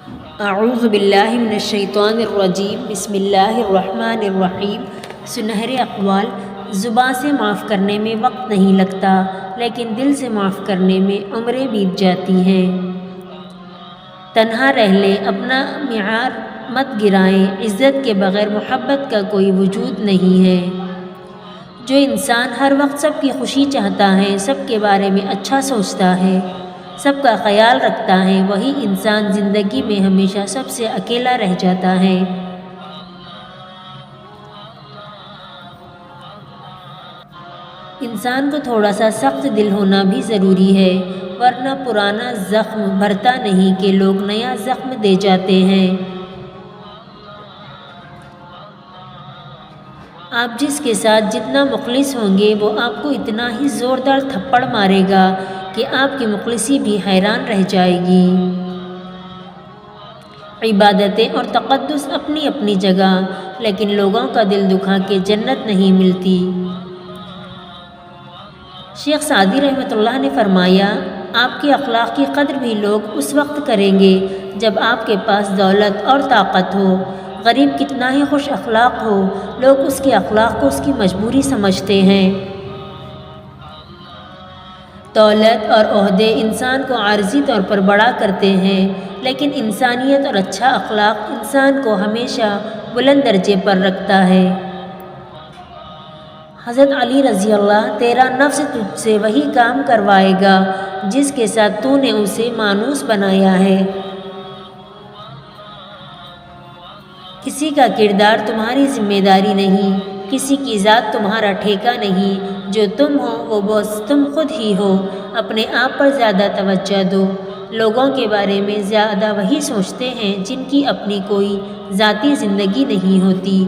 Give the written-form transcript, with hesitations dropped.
اعوذ باللہ من الشیطان الرجیم، بسم اللہ الرحمن الرحیم۔ سنہرے اقوال: زبان سے معاف کرنے میں وقت نہیں لگتا، لیکن دل سے معاف کرنے میں عمریں بیت جاتی ہیں۔ تنہا رہ لیں، اپنا معیار مت گرائیں، عزت کے بغیر محبت کا کوئی وجود نہیں ہے۔ جو انسان ہر وقت سب کی خوشی چاہتا ہے، سب کے بارے میں اچھا سوچتا ہے، سب کا خیال رکھتا ہے، وہی انسان زندگی میں ہمیشہ سب سے اکیلا رہ جاتا ہے۔ انسان کو تھوڑا سا سخت دل ہونا بھی ضروری ہے، ورنہ پرانا زخم بھرتا نہیں کہ لوگ نیا زخم دے جاتے ہیں۔ آپ جس کے ساتھ جتنا مخلص ہوں گے، وہ آپ کو اتنا ہی زوردار تھپڑ مارے گا کہ آپ کی مخلصی بھی حیران رہ جائے گی۔ عبادتیں اور تقدس اپنی اپنی جگہ، لیکن لوگوں کا دل دکھا کے جنت نہیں ملتی۔ شیخ سعدی رحمۃ اللہ نے فرمایا، آپ کے اخلاق کی قدر بھی لوگ اس وقت کریں گے جب آپ کے پاس دولت اور طاقت ہو۔ غریب کتنا ہی خوش اخلاق ہو، لوگ اس کے اخلاق کو اس کی مجبوری سمجھتے ہیں۔ دولت اور عہدے انسان کو عارضی طور پر بڑا کرتے ہیں، لیکن انسانیت اور اچھا اخلاق انسان کو ہمیشہ بلند درجے پر رکھتا ہے۔ حضرت علی رضی اللہ: تیرا نفس تجھ سے وہی کام کروائے گا جس کے ساتھ تو نے اسے مانوس بنایا ہے۔ کسی کا کردار تمہاری ذمہ داری نہیں، کسی کی ذات تمہارا ٹھیکہ نہیں، جو تم ہو وہ بس تم خود ہی ہو۔ اپنے آپ پر زیادہ توجہ دو۔ لوگوں کے بارے میں زیادہ وہی سوچتے ہیں جن کی اپنی کوئی ذاتی زندگی نہیں ہوتی۔